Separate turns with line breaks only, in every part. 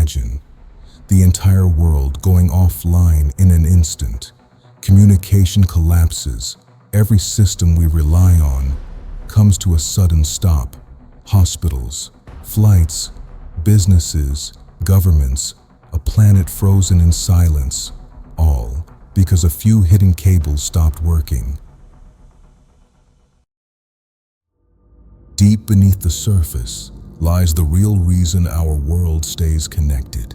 imagine. The entire world going offline in an instant. Communication collapses. Every system we rely on comes to a sudden stop. Hospitals, flights, businesses, governments, a planet frozen in silence, all because a few hidden cables stopped working. Deep beneath the surface lies the real reason our world stays connected.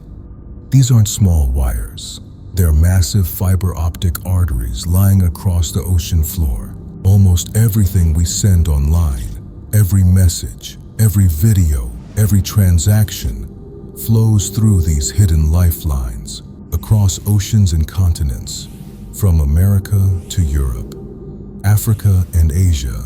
These aren't small wires. They're massive fiber optic arteries lying across the ocean floor. Almost everything we send online, every message, every video, every transaction, flows through these hidden lifelines across oceans and continents, from America to Europe, Africa and Asia.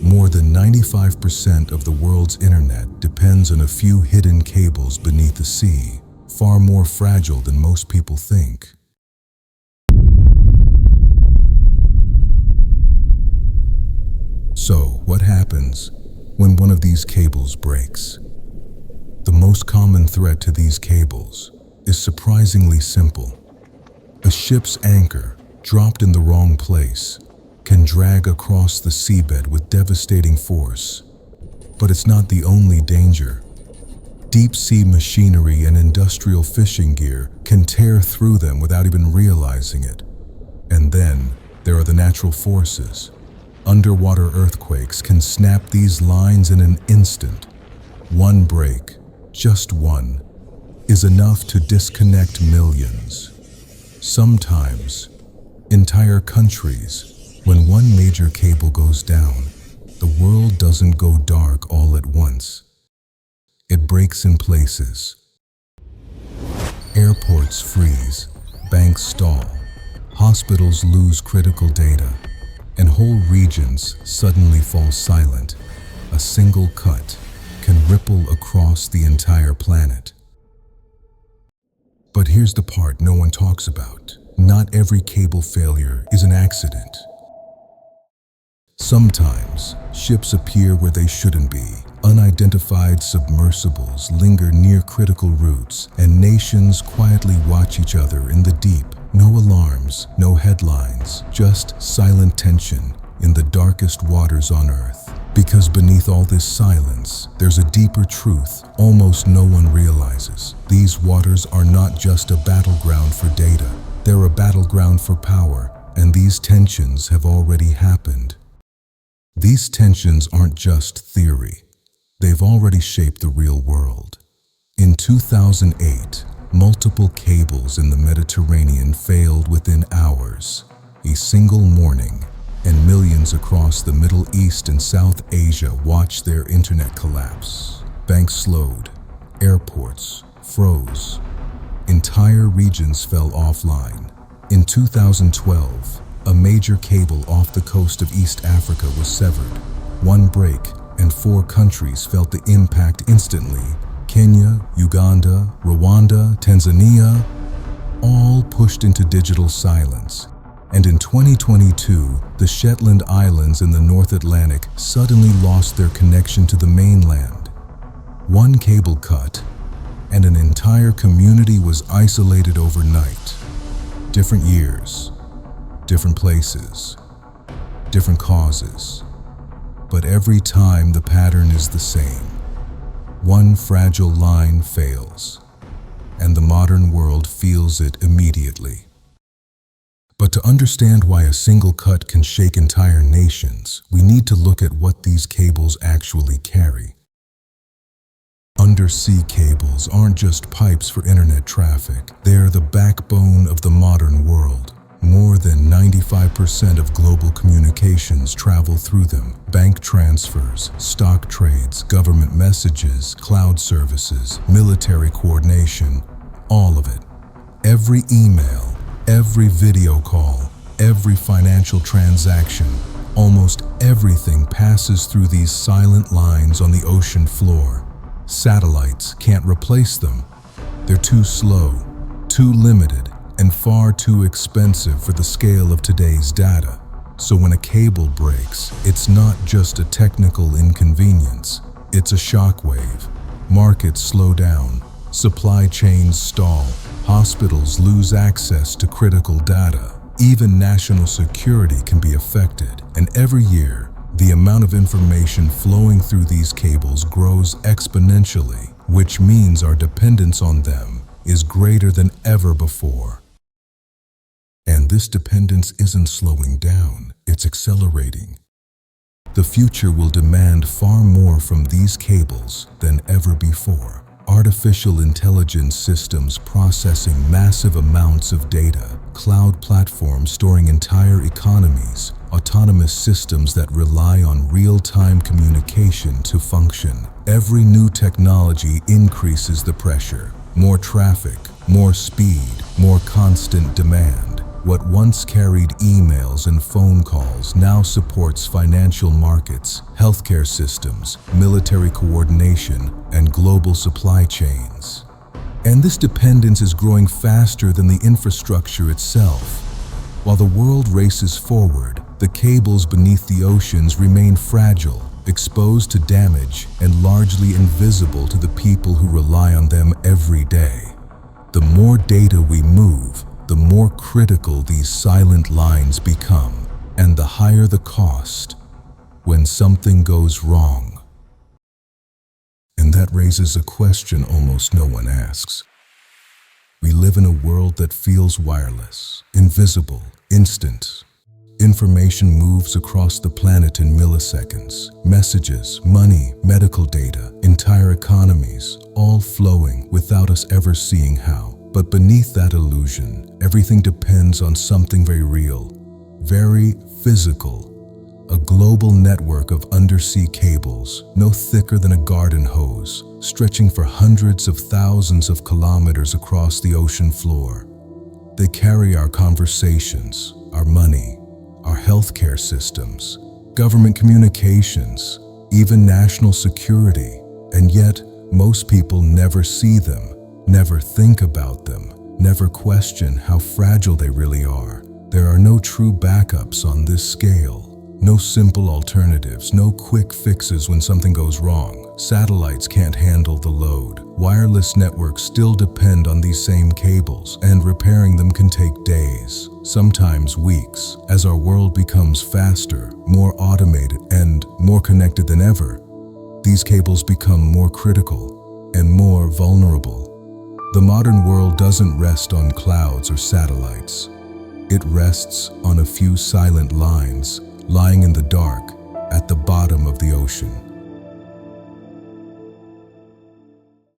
More than 95% of the world's internet depends on a few hidden cables beneath the sea, far more fragile than most people think. So, what happens when one of these cables breaks? The most common threat to these cables is surprisingly simple. A ship's anchor, dropped in the wrong place, can drag across the seabed with devastating force. But it's not the only danger. Deep-sea machinery and industrial fishing gear can tear through them without even realizing it. And then there are the natural forces. Underwater earthquakes can snap these lines in an instant. One break, just one, is enough to disconnect millions. Sometimes, entire countries. When one major cable goes down, the world doesn't go dark all at once. It breaks in places. Airports freeze, banks stall, hospitals lose critical data, and whole regions suddenly fall silent. A single cut can ripple across the entire planet. But here's the part no one talks about. Not every cable failure is an accident. Sometimes, ships appear where they shouldn't be. Unidentified submersibles linger near critical routes, and nations quietly watch each other in the deep. No alarms, no headlines, just silent tension in the darkest waters on Earth. Because beneath all this silence, there's a deeper truth almost no one realizes. These waters are not just a battleground for data. They're a battleground for power, and these tensions have already happened. These tensions aren't just theory. They've already shaped the real world. In 2008, multiple cables in the Mediterranean failed within hours. A single morning, and millions across the Middle East and South Asia watched their internet collapse. Banks slowed, airports froze, entire regions fell offline. In 2012, a major cable off the coast of East Africa was severed. One break, and 4 countries felt the impact instantly. Kenya, Uganda, Rwanda, Tanzania, all pushed into digital silence. And in 2022, the Shetland Islands in the North Atlantic suddenly lost their connection to the mainland. One cable cut, and an entire community was isolated overnight. Different years, different places, different causes. But every time the pattern is the same. One fragile line fails, and the modern world feels it immediately. But to understand why a single cut can shake entire nations, we need to look at what these cables actually carry. Undersea cables aren't just pipes for internet traffic. They're the backbone of the modern world. More than 95% of global communications travel through them. Bank transfers, stock trades, government messages, cloud services, military coordination, all of it. Every email, every video call, every financial transaction, almost everything passes through these silent lines on the ocean floor. Satellites can't replace them. They're too slow, too limited, and far too expensive for the scale of today's data. So when a cable breaks, it's not just a technical inconvenience, it's a shockwave. Markets slow down, Supply chains stall, hospitals lose access to critical data, even national security can be affected, and every year, the amount of information flowing through these cables grows exponentially, which means our dependence on them is greater than ever before. And this dependence isn't slowing down, it's accelerating. The future will demand far more from these cables than ever before. Artificial intelligence systems processing massive amounts of data, cloud platforms storing entire economies, autonomous systems that rely on real-time communication to function. Every new technology increases the pressure. More traffic, more speed, more constant demand. What once carried emails and phone calls now supports financial markets, healthcare systems, military coordination, and global supply chains. And this dependence is growing faster than the infrastructure itself. While the world races forward, the cables beneath the oceans remain fragile, exposed to damage, and largely invisible to the people who rely on them every day. The more data we move, the more critical these silent lines become, and the higher the cost when something goes wrong. And that raises a question almost no one asks. We live in a world that feels wireless, invisible, instant. Information moves across the planet in milliseconds. Messages, money, medical data, entire economies, all flowing without us ever seeing how. But beneath that illusion, everything depends on something very real, very physical. A global network of undersea cables, no thicker than a garden hose, stretching for hundreds of thousands of kilometers across the ocean floor. They carry our conversations, our money, our healthcare systems, government communications, even national security. And yet, most people never see them, never think about them, never question how fragile they really are. There are no true backups on this scale. No simple alternatives, no quick fixes when something goes wrong. Satellites can't handle the load. Wireless networks still depend on these same cables, and repairing them can take days, sometimes weeks. As our world becomes faster, more automated, and more connected than ever, these cables become more critical and more vulnerable. The modern world doesn't rest on clouds or satellites. It rests on a few silent lines lying in the dark at the bottom of the ocean.